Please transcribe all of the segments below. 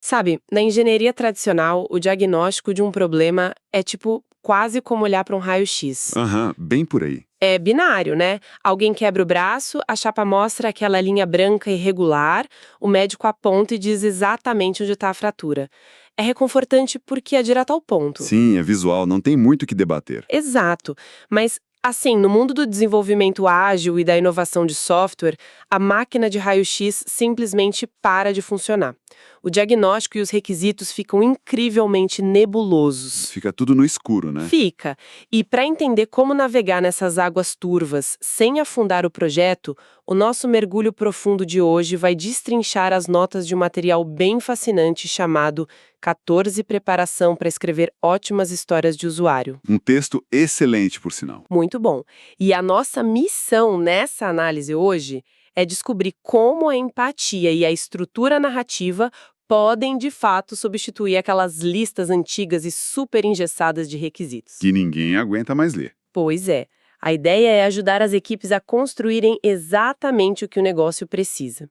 Sabe, na engenharia tradicional, o diagnóstico de um problema é tipo quase como olhar para um raio-x. Aham, bem por aí. É binário, né? Alguém quebra o braço, a chapa mostra aquela linha branca irregular, o médico aponta e diz exatamente onde está a fratura. É reconfortante porque é direto ao ponto. Sim, é visual, não tem muito o que debater. Exato. Mas, assim, no mundo do desenvolvimento ágil e da inovação de software, a máquina de raio-x simplesmente para de funcionar. O diagnóstico e os requisitos ficam incrivelmente nebulosos. Fica tudo no escuro, né? Fica. E para entender como navegar nessas águas turvas sem afundar o projeto, o nosso mergulho profundo de hoje vai destrinchar as notas de um material bem fascinante chamado 14 Preparação para Escrever Ótimas Histórias de Usuário. Um texto excelente, por sinal. Muito bom. E a nossa missão nessa análise hoje é descobrir como a empatia e a estrutura narrativa podem, de fato, substituir aquelas listas antigas e super engessadas de requisitos. Que ninguém aguenta mais ler. Pois é. A ideia é ajudar as equipes a construírem exatamente o que o negócio precisa.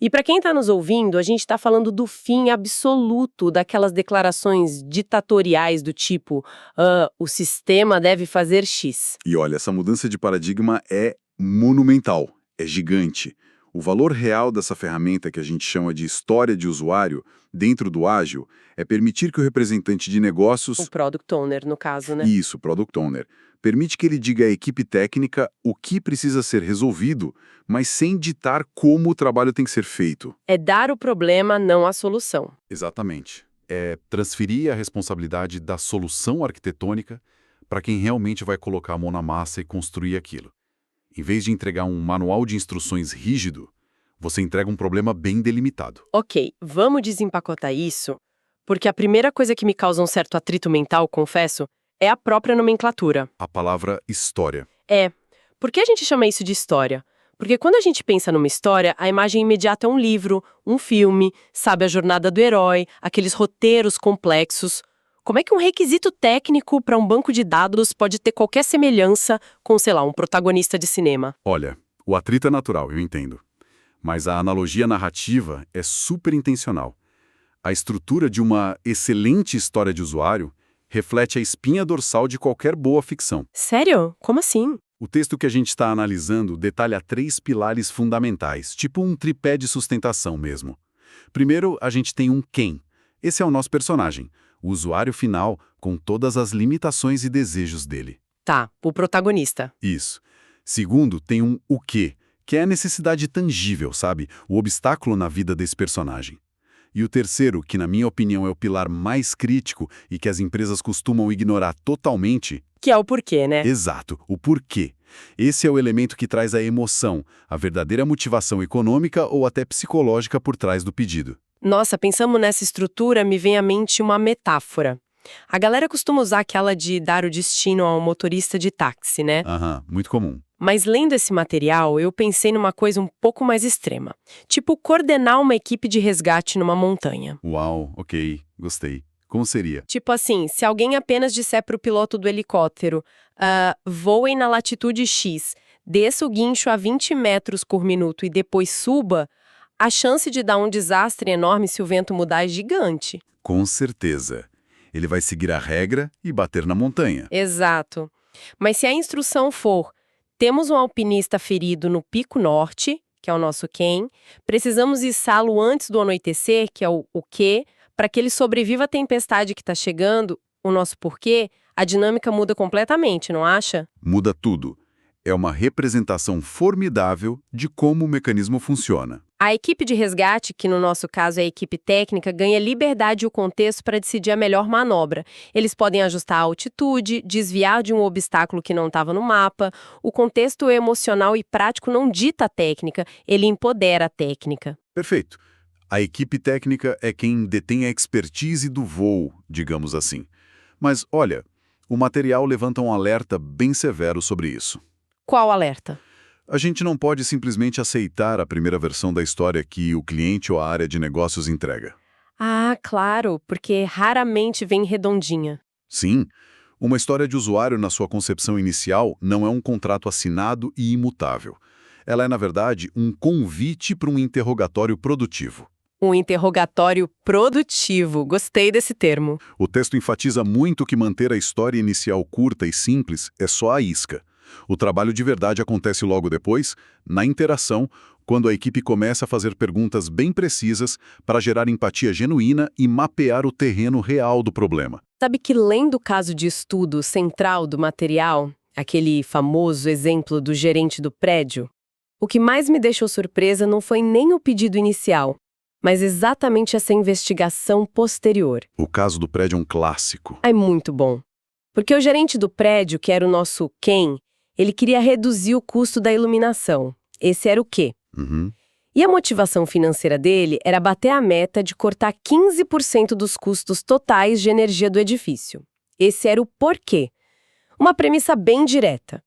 E para quem está nos ouvindo, a gente está falando do fim absoluto daquelas declarações ditatoriais do tipo o sistema deve fazer X. E olha, essa mudança de paradigma é monumental, é gigante. O valor real dessa ferramenta que a gente chama de história de usuário, dentro do ágil, é permitir que o representante de negócios... O Product Owner, no caso, né? Isso, Product Owner. Permite que ele diga à equipe técnica o que precisa ser resolvido, mas sem ditar como o trabalho tem que ser feito. É dar o problema, não a solução. Exatamente. É transferir a responsabilidade da solução arquitetônica para quem realmente vai colocar a mão na massa e construir aquilo. Em vez de entregar um manual de instruções rígido, você entrega um problema bem delimitado. Ok, vamos desempacotar isso, porque a primeira coisa que me causa um certo atrito mental, confesso, é a própria nomenclatura. A palavra história. Por que a gente chama isso de história? Porque quando a gente pensa numa história, a imagem imediata é um livro, um filme, sabe, a jornada do herói, aqueles roteiros complexos. Como é que um requisito técnico para um banco de dados pode ter qualquer semelhança com, sei lá, um protagonista de cinema? Olha, o atrito é natural, eu entendo. Mas a analogia narrativa é super intencional. A estrutura de uma excelente história de usuário reflete a espinha dorsal de qualquer boa ficção. Sério? Como assim? O texto que a gente está analisando detalha 3 pilares fundamentais, tipo um tripé de sustentação mesmo. Primeiro, a gente tem um quem. Esse é o nosso personagem, o usuário final com todas as limitações e desejos dele. Tá, o protagonista. Isso. Segundo, tem um o quê, que é a necessidade tangível, sabe? O obstáculo na vida desse personagem. E o terceiro, que na minha opinião é o pilar mais crítico e que as empresas costumam ignorar totalmente... Que é o porquê, né? Exato, o porquê. Esse é o elemento que traz a emoção, a verdadeira motivação econômica ou até psicológica por trás do pedido. Nossa, pensando nessa estrutura, me vem à mente uma metáfora. A galera costuma usar aquela de dar o destino ao motorista de táxi, né? Aham, muito comum. Mas lendo esse material, eu pensei numa coisa um pouco mais extrema. Tipo, coordenar uma equipe de resgate numa montanha. Uau, ok, gostei. Como seria? Tipo assim, se alguém apenas disser pro piloto do helicóptero, voem na latitude X, desça o guincho a 20 metros por minuto e depois suba, a chance de dar um desastre enorme se o vento mudar é gigante. Com certeza. Ele vai seguir a regra e bater na montanha. Exato. Mas se a instrução for, temos um alpinista ferido no Pico Norte, que é o nosso quem, precisamos içá-lo antes do anoitecer, que é o quê, para que ele sobreviva à tempestade que está chegando, o nosso porquê, a dinâmica muda completamente, não acha? Muda tudo. É uma representação formidável de como o mecanismo funciona. A equipe de resgate, que no nosso caso é a equipe técnica, ganha liberdade e o contexto para decidir a melhor manobra. Eles podem ajustar a altitude, desviar de um obstáculo que não estava no mapa. O contexto emocional e prático não dita a técnica, ele empodera a técnica. Perfeito. A equipe técnica é quem detém a expertise do voo, digamos assim. Mas, olha, o material levanta um alerta bem severo sobre isso. Qual alerta? A gente não pode simplesmente aceitar a primeira versão da história que o cliente ou a área de negócios entrega. Ah, claro, porque raramente vem redondinha. Sim, uma história de usuário na sua concepção inicial não é um contrato assinado e imutável. Ela é, na verdade, um convite para um interrogatório produtivo. Um interrogatório produtivo. Gostei desse termo. O texto enfatiza muito que manter a história inicial curta e simples é só a isca. O trabalho de verdade acontece logo depois, na interação, quando a equipe começa a fazer perguntas bem precisas para gerar empatia genuína e mapear o terreno real do problema. Sabe que lendo o caso de estudo central do material, aquele famoso exemplo do gerente do prédio, o que mais me deixou surpresa não foi nem o pedido inicial, mas exatamente essa investigação posterior. O caso do prédio é um clássico. É muito bom. Porque o gerente do prédio, que era o nosso Ken, ele queria reduzir o custo da iluminação. Esse era o quê? E a motivação financeira dele era bater a meta de cortar 15% dos custos totais de energia do edifício. Esse era o porquê. Uma premissa bem direta.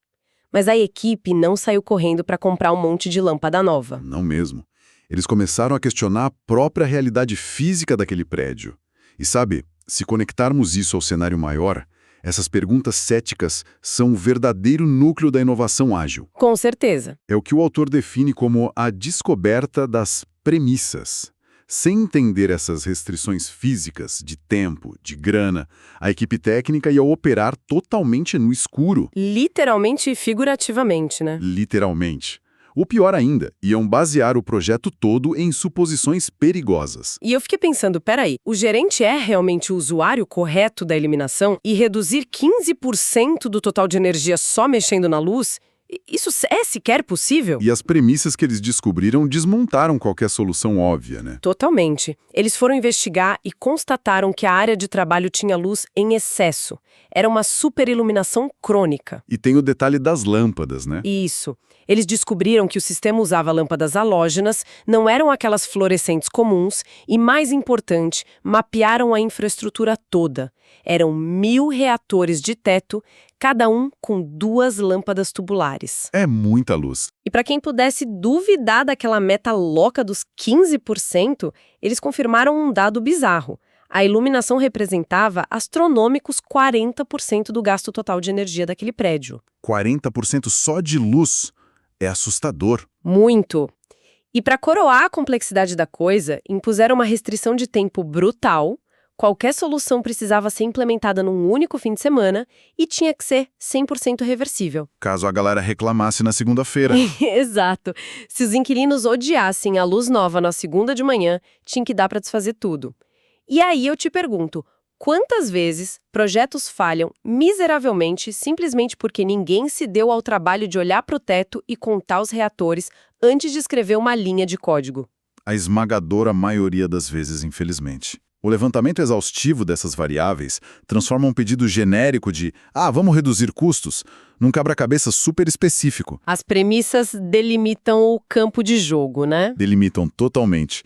Mas a equipe não saiu correndo para comprar um monte de lâmpada nova. Não mesmo. Eles começaram a questionar a própria realidade física daquele prédio. E sabe, se conectarmos isso ao cenário maior, essas perguntas céticas são o verdadeiro núcleo da inovação ágil. Com certeza. É o que o autor define como a descoberta das premissas. Sem entender essas restrições físicas, de tempo, de grana, a equipe técnica ia operar totalmente no escuro. Literalmente e figurativamente, né? Literalmente. O pior ainda, iam basear o projeto todo em suposições perigosas. E eu fiquei pensando, peraí, o gerente é realmente o usuário correto da iluminação e reduzir 15% do total de energia só mexendo na luz? Isso é sequer possível? E as premissas que eles descobriram desmontaram qualquer solução óbvia, né? Totalmente. Eles foram investigar e constataram que a área de trabalho tinha luz em excesso. Era uma superiluminação crônica. E tem o detalhe das lâmpadas, né? Isso. Eles descobriram que o sistema usava lâmpadas halógenas, não eram aquelas fluorescentes comuns e, mais importante, mapearam a infraestrutura toda. Eram 1.000 reatores de teto, cada um com 2 lâmpadas tubulares. É muita luz. E para quem pudesse duvidar daquela meta louca dos 15%, eles confirmaram um dado bizarro. A iluminação representava astronômicos 40% do gasto total de energia daquele prédio. 40% só de luz. É assustador. Muito. E para coroar a complexidade da coisa, impuseram uma restrição de tempo brutal, qualquer solução precisava ser implementada num único fim de semana e tinha que ser 100% reversível. Caso a galera reclamasse na segunda-feira. Exato. Se os inquilinos odiassem a luz nova na segunda de manhã, tinha que dar para desfazer tudo. E aí eu te pergunto, quantas vezes projetos falham miseravelmente simplesmente porque ninguém se deu ao trabalho de olhar para o teto e contar os reatores antes de escrever uma linha de código? A esmagadora maioria das vezes, infelizmente. O levantamento exaustivo dessas variáveis transforma um pedido genérico de vamos reduzir custos, num quebra-cabeça super específico. As premissas delimitam o campo de jogo, né? Delimitam totalmente.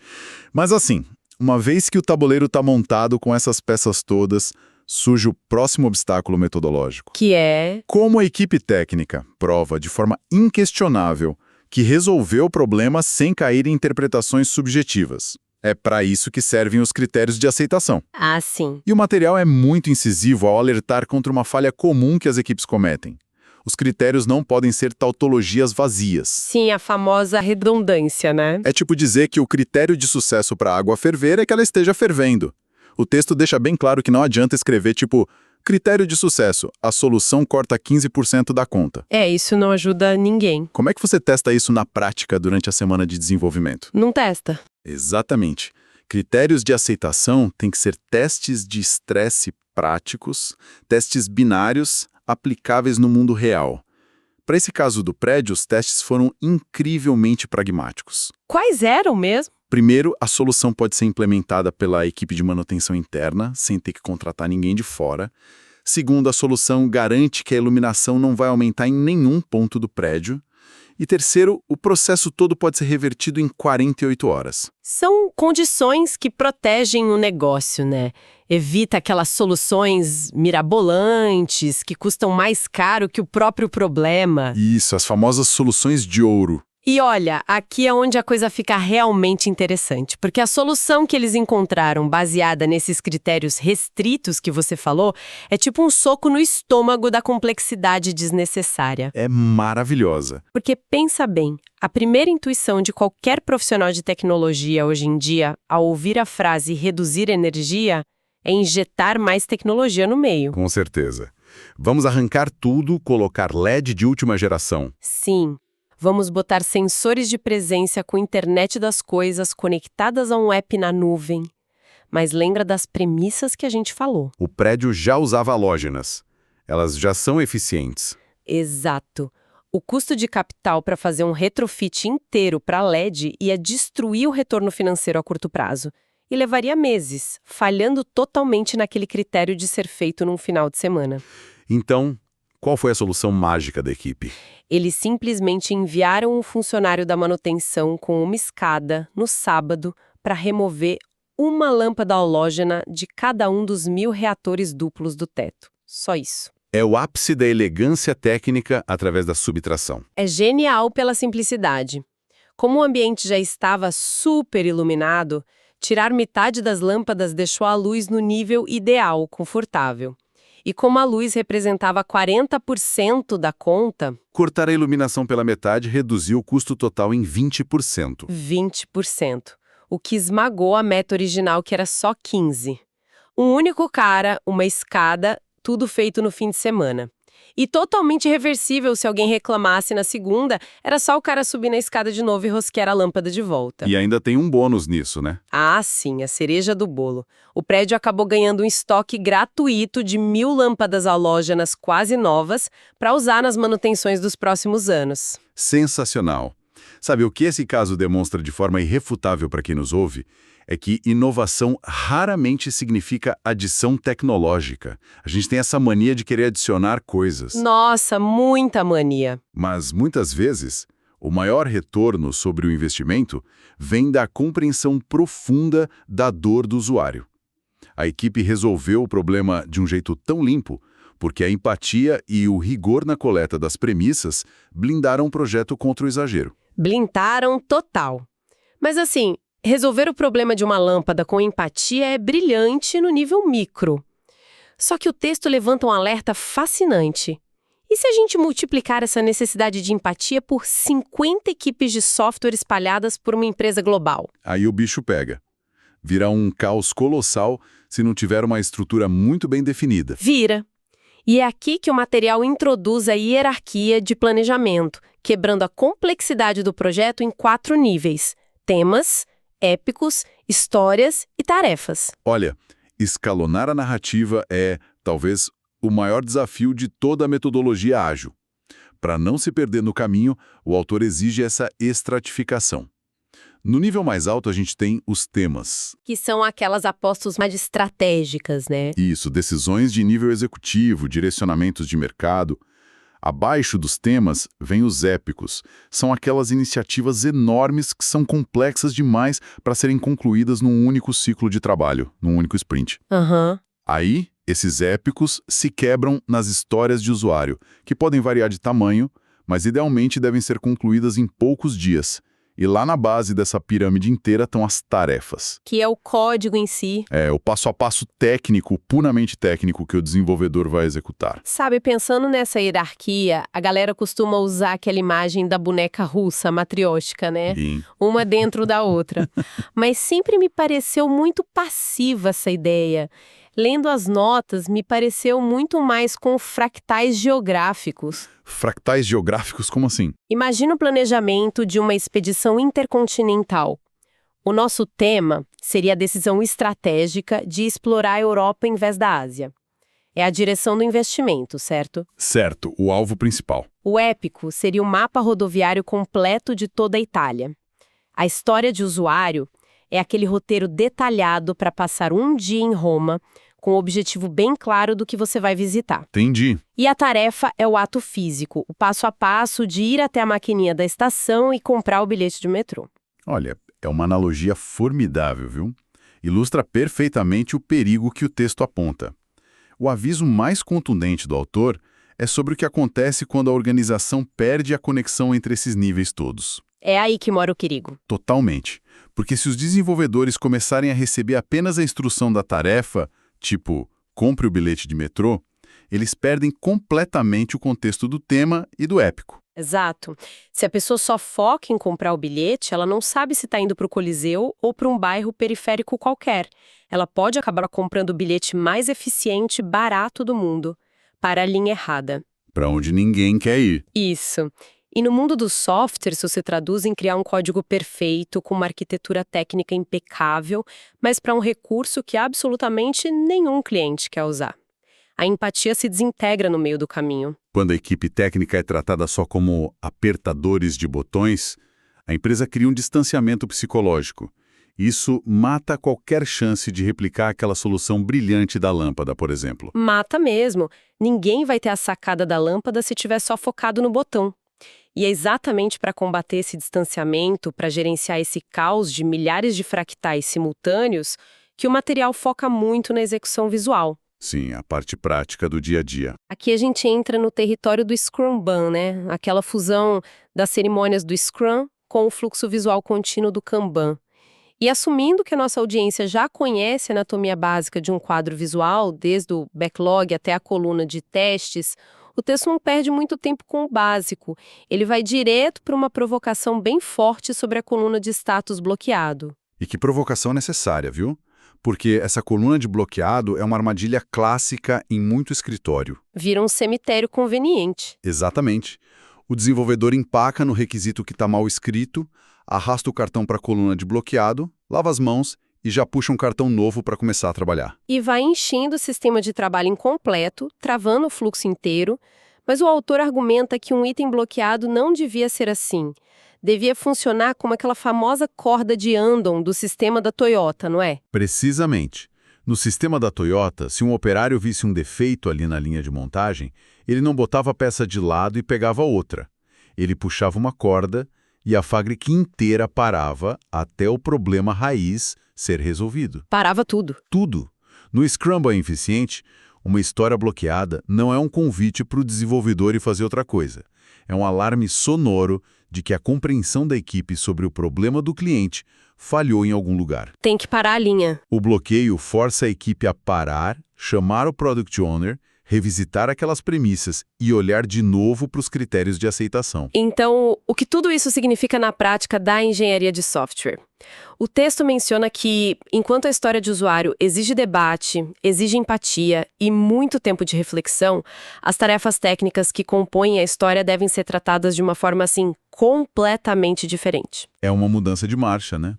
Mas assim, uma vez que o tabuleiro está montado com essas peças todas, surge o próximo obstáculo metodológico. Que é... Como a equipe técnica prova de forma inquestionável que resolveu o problema sem cair em interpretações subjetivas. É para isso que servem os critérios de aceitação. Ah, sim. E o material é muito incisivo ao alertar contra uma falha comum que as equipes cometem. Os critérios não podem ser tautologias vazias. Sim, a famosa redundância, né? É tipo dizer que o critério de sucesso para a água ferver é que ela esteja fervendo. O texto deixa bem claro que não adianta escrever tipo, critério de sucesso, a solução corta 15% da conta. Isso não ajuda ninguém. Como é que você testa isso na prática durante a semana de desenvolvimento? Não testa. Exatamente. Critérios de aceitação têm que ser testes de estresse práticos, testes binários aplicáveis no mundo real. Para esse caso do prédio, os testes foram incrivelmente pragmáticos. Quais eram mesmo? Primeiro, a solução pode ser implementada pela equipe de manutenção interna, sem ter que contratar ninguém de fora. Segundo, a solução garante que a iluminação não vai aumentar em nenhum ponto do prédio. E terceiro, o processo todo pode ser revertido em 48 horas. São condições que protegem o negócio, né? Evita aquelas soluções mirabolantes que custam mais caro que o próprio problema. Isso, as famosas soluções de ouro. E olha, aqui é onde a coisa fica realmente interessante, porque a solução que eles encontraram, baseada nesses critérios restritos que você falou, é tipo um soco no estômago da complexidade desnecessária. É maravilhosa. Porque pensa bem, a primeira intuição de qualquer profissional de tecnologia hoje em dia, ao ouvir a frase reduzir energia, é injetar mais tecnologia no meio. Com certeza. Vamos arrancar tudo, colocar LED de última geração. Sim. Vamos botar sensores de presença com internet das coisas conectadas a um app na nuvem. Mas lembra das premissas que a gente falou. O prédio já usava halógenas. Elas já são eficientes. Exato. O custo de capital para fazer um retrofit inteiro para LED ia destruir o retorno financeiro a curto prazo. E levaria meses, falhando totalmente naquele critério de ser feito num final de semana. Então, qual foi a solução mágica da equipe? Eles simplesmente enviaram um funcionário da manutenção com uma escada, no sábado, para remover uma lâmpada halógena de cada um dos 1000 reatores duplos do teto. Só isso. É o ápice da elegância técnica através da subtração. É genial pela simplicidade. Como o ambiente já estava super iluminado, tirar metade das lâmpadas deixou a luz no nível ideal, confortável. E como a luz representava 40% da conta... Cortar a iluminação pela metade reduziu o custo total em 20%. 20%. O que esmagou a meta original, que era só 15%. Um único cara, uma escada, tudo feito no fim de semana. E totalmente reversível se alguém reclamasse na segunda, era só o cara subir na escada de novo e rosquear a lâmpada de volta. E ainda tem um bônus nisso, né? Ah, sim, a cereja do bolo. O prédio acabou ganhando um estoque gratuito de 1000 lâmpadas halógenas quase novas para usar nas manutenções dos próximos anos. Sensacional. Sabe, o que esse caso demonstra de forma irrefutável para quem nos ouve é que inovação raramente significa adição tecnológica. A gente tem essa mania de querer adicionar coisas. Nossa, muita mania. Mas, muitas vezes, o maior retorno sobre o investimento vem da compreensão profunda da dor do usuário. A equipe resolveu o problema de um jeito tão limpo porque a empatia e o rigor na coleta das premissas blindaram o projeto contra o exagero. Blindaram total. Mas assim, resolver o problema de uma lâmpada com empatia é brilhante no nível micro. Só que o texto levanta um alerta fascinante. E se a gente multiplicar essa necessidade de empatia por 50 equipes de software espalhadas por uma empresa global? Aí o bicho pega. Virá um caos colossal se não tiver uma estrutura muito bem definida. Vira. E é aqui que o material introduz a hierarquia de planejamento, quebrando a complexidade do projeto em 4 níveis: temas, épicos, histórias e tarefas. Olha, escalonar a narrativa é, talvez, o maior desafio de toda a metodologia ágil. Para não se perder no caminho, o autor exige essa estratificação. No nível mais alto, a gente tem os temas. Que são aquelas apostas mais estratégicas, né? Isso, decisões de nível executivo, direcionamentos de mercado. Abaixo dos temas, vem os épicos. São aquelas iniciativas enormes que são complexas demais para serem concluídas num único ciclo de trabalho, num único sprint. Aí, esses épicos se quebram nas histórias de usuário, que podem variar de tamanho, mas idealmente devem ser concluídas em poucos dias. E lá na base dessa pirâmide inteira estão as tarefas. Que é o código em si. É o passo a passo técnico, puramente técnico, que o desenvolvedor vai executar. Sabe, pensando nessa hierarquia, a galera costuma usar aquela imagem da boneca russa, matriótica, né? Sim. Uma dentro da outra. Mas sempre me pareceu muito passiva essa ideia. Lendo as notas, me pareceu muito mais com fractais geográficos. Fractais geográficos, como assim? Imagina o planejamento de uma expedição intercontinental. O nosso tema seria a decisão estratégica de explorar a Europa em vez da Ásia. É a direção do investimento, certo? Certo, o alvo principal. O épico seria o mapa rodoviário completo de toda a Itália. A história de usuário é aquele roteiro detalhado para passar um dia em Roma, com o objetivo bem claro do que você vai visitar. Entendi. E a tarefa é o ato físico, o passo a passo de ir até a maquininha da estação e comprar o bilhete de metrô. Olha, é uma analogia formidável, viu? Ilustra perfeitamente o perigo que o texto aponta. O aviso mais contundente do autor é sobre o que acontece quando a organização perde a conexão entre esses níveis todos. É aí que mora o perigo. Totalmente. Porque se os desenvolvedores começarem a receber apenas a instrução da tarefa, tipo, compre o bilhete de metrô, eles perdem completamente o contexto do tema e do épico. Exato. Se a pessoa só foca em comprar o bilhete, ela não sabe se está indo para o Coliseu ou para um bairro periférico qualquer. Ela pode acabar comprando o bilhete mais eficiente e barato do mundo, para a linha errada. Para onde ninguém quer ir. Isso. E no mundo dos softwares, isso se traduz em criar um código perfeito, com uma arquitetura técnica impecável, mas para um recurso que absolutamente nenhum cliente quer usar. A empatia se desintegra no meio do caminho. Quando a equipe técnica é tratada só como apertadores de botões, a empresa cria um distanciamento psicológico. Isso mata qualquer chance de replicar aquela solução brilhante da lâmpada, por exemplo. Mata mesmo. Ninguém vai ter a sacada da lâmpada se estiver só focado no botão. E é exatamente para combater esse distanciamento, para gerenciar esse caos de milhares de fractais simultâneos, que o material foca muito na execução visual. Sim, a parte prática do dia a dia. Aqui a gente entra no território do Scrum-Ban, né? Aquela fusão das cerimônias do Scrum com o fluxo visual contínuo do Kanban. E assumindo que a nossa audiência já conhece a anatomia básica de um quadro visual, desde o backlog até a coluna de testes, o texto não perde muito tempo com o básico. Ele vai direto para uma provocação bem forte sobre a coluna de status bloqueado. E que provocação necessária, viu? Porque essa coluna de bloqueado é uma armadilha clássica em muito escritório. Vira um cemitério conveniente. Exatamente. O desenvolvedor empaca no requisito que está mal escrito, arrasta o cartão para a coluna de bloqueado, lava as mãos e já puxa um cartão novo para começar a trabalhar. E vai enchendo o sistema de trabalho incompleto, travando o fluxo inteiro, mas o autor argumenta que um item bloqueado não devia ser assim. Devia funcionar como aquela famosa corda de Andon do sistema da Toyota, não é? Precisamente. No sistema da Toyota, se um operário visse um defeito ali na linha de montagem, ele não botava a peça de lado e pegava outra. Ele puxava uma corda e a fábrica inteira parava até o problema raiz ser resolvido. Parava tudo. Tudo. No Scrum eficiente, uma história bloqueada não é um convite para o desenvolvedor ir fazer outra coisa. É um alarme sonoro de que a compreensão da equipe sobre o problema do cliente falhou em algum lugar. Tem que parar a linha. O bloqueio força a equipe a parar, chamar o Product Owner, revisitar aquelas premissas e olhar de novo para os critérios de aceitação. Então, o que tudo isso significa na prática da engenharia de software? O texto menciona que, enquanto a história de usuário exige debate, exige empatia e muito tempo de reflexão, as tarefas técnicas que compõem a história devem ser tratadas de uma forma, assim, completamente diferente. É uma mudança de marcha, né?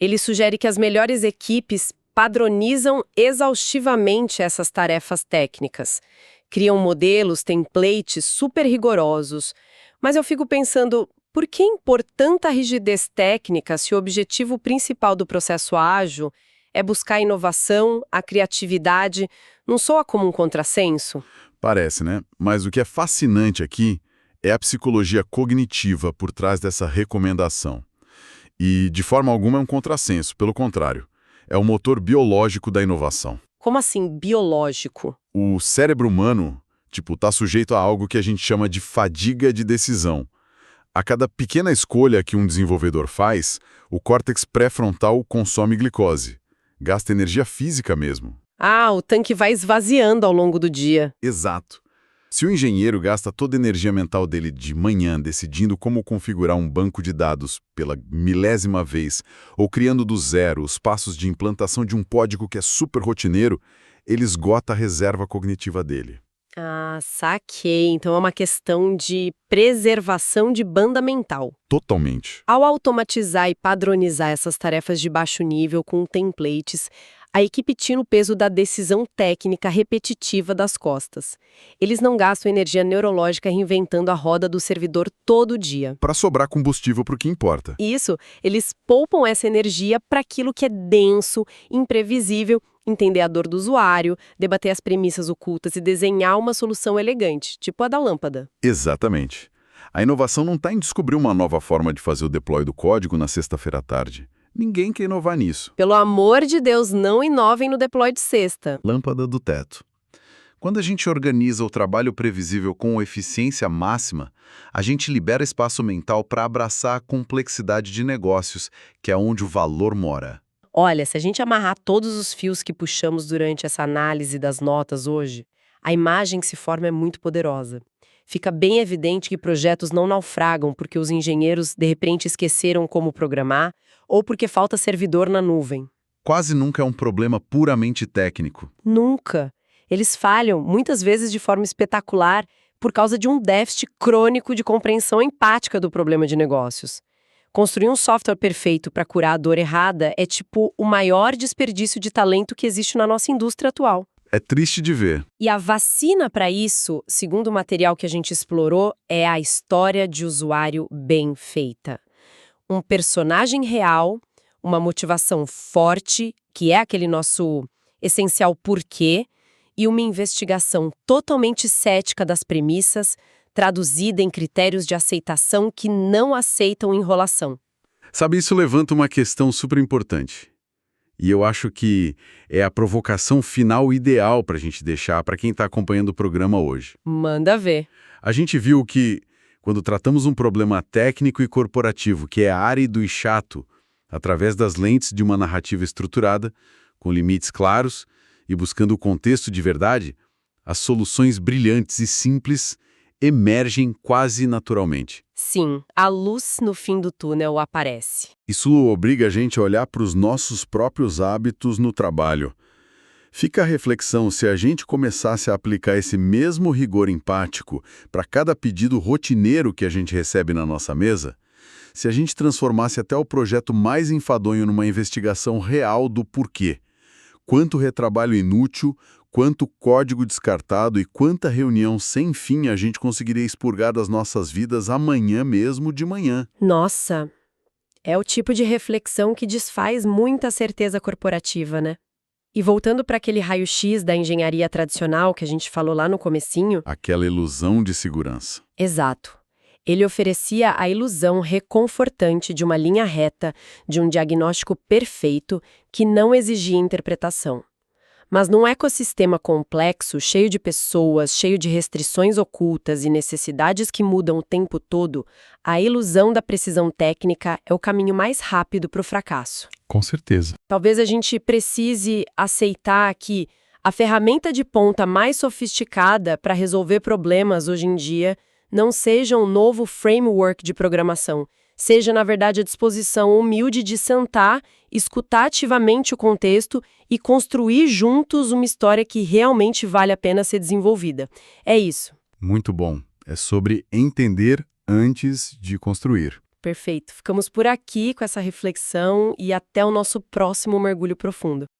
Ele sugere que as melhores equipes padronizam exaustivamente essas tarefas técnicas. Criam modelos, templates super rigorosos. Mas eu fico pensando, por que impor tanta rigidez técnica se o objetivo principal do processo ágil é buscar a inovação, a criatividade? Não soa como um contrassenso? Parece, né? Mas o que é fascinante aqui é a psicologia cognitiva por trás dessa recomendação. E, de forma alguma, é um contrassenso, pelo contrário. É o motor biológico da inovação. Como assim, biológico? O cérebro humano, tá sujeito a algo que a gente chama de fadiga de decisão. A cada pequena escolha que um desenvolvedor faz, o córtex pré-frontal consome glicose. Gasta energia física mesmo. Ah, o tanque vai esvaziando ao longo do dia. Exato. Se o engenheiro gasta toda a energia mental dele de manhã decidindo como configurar um banco de dados pela milésima vez, ou criando do zero os passos de implantação de um código que é super rotineiro, ele esgota a reserva cognitiva dele. Ah, saquei. Então é uma questão de preservação de banda mental. Totalmente. Ao automatizar e padronizar essas tarefas de baixo nível com templates, a equipe tira o peso da decisão técnica repetitiva das costas. Eles não gastam energia neurológica reinventando a roda do servidor todo dia. Para sobrar combustível para o que importa. Isso, eles poupam essa energia para aquilo que é denso, imprevisível, entender a dor do usuário, debater as premissas ocultas e desenhar uma solução elegante, tipo a da lâmpada. Exatamente. A inovação não está em descobrir uma nova forma de fazer o deploy do código na sexta-feira à tarde. Ninguém quer inovar nisso. Pelo amor de Deus, não inovem no deploy de sexta. Lâmpada do teto. Quando a gente organiza o trabalho previsível com eficiência máxima, a gente libera espaço mental para abraçar a complexidade de negócios, que é onde o valor mora. Olha, se a gente amarrar todos os fios que puxamos durante essa análise das notas hoje, a imagem que se forma é muito poderosa. Fica bem evidente que projetos não naufragam porque os engenheiros de repente esqueceram como programar ou porque falta servidor na nuvem. Quase nunca é um problema puramente técnico. Nunca. Eles falham, muitas vezes de forma espetacular, por causa de um déficit crônico de compreensão empática do problema de negócios. Construir um software perfeito para curar a dor errada é tipo o maior desperdício de talento que existe na nossa indústria atual. É triste de ver. E a vacina para isso, segundo o material que a gente explorou, é a história de usuário bem feita. Um personagem real, uma motivação forte, que é aquele nosso essencial porquê, e uma investigação totalmente cética das premissas, traduzida em critérios de aceitação que não aceitam enrolação. Sabe, isso levanta uma questão super importante. E eu acho que é a provocação final ideal para a gente deixar para quem está acompanhando o programa hoje. Manda ver. A gente viu que, quando tratamos um problema técnico e corporativo que é árido e chato, através das lentes de uma narrativa estruturada, com limites claros e buscando o contexto de verdade, as soluções brilhantes e simples emergem quase naturalmente. Sim, a luz no fim do túnel aparece. Isso obriga a gente a olhar para os nossos próprios hábitos no trabalho. Fica a reflexão se a gente começasse a aplicar esse mesmo rigor empático para cada pedido rotineiro que a gente recebe na nossa mesa, se a gente transformasse até o projeto mais enfadonho numa investigação real do porquê. Quanto retrabalho inútil, quanto código descartado e quanta reunião sem fim a gente conseguiria expurgar das nossas vidas amanhã mesmo de manhã. Nossa, é o tipo de reflexão que desfaz muita certeza corporativa, né? E voltando para aquele raio-x da engenharia tradicional que a gente falou lá no comecinho. Aquela ilusão de segurança. Exato. Ele oferecia a ilusão reconfortante de uma linha reta, de um diagnóstico perfeito que não exigia interpretação. Mas num ecossistema complexo, cheio de pessoas, cheio de restrições ocultas e necessidades que mudam o tempo todo, a ilusão da precisão técnica é o caminho mais rápido para o fracasso. Com certeza. Talvez a gente precise aceitar que a ferramenta de ponta mais sofisticada para resolver problemas hoje em dia não seja um novo framework de programação, seja, na verdade, a disposição humilde de sentar, escutar ativamente o contexto e construir juntos uma história que realmente vale a pena ser desenvolvida. É isso. Muito bom. É sobre entender antes de construir. Perfeito. Ficamos por aqui com essa reflexão e até o nosso próximo mergulho profundo.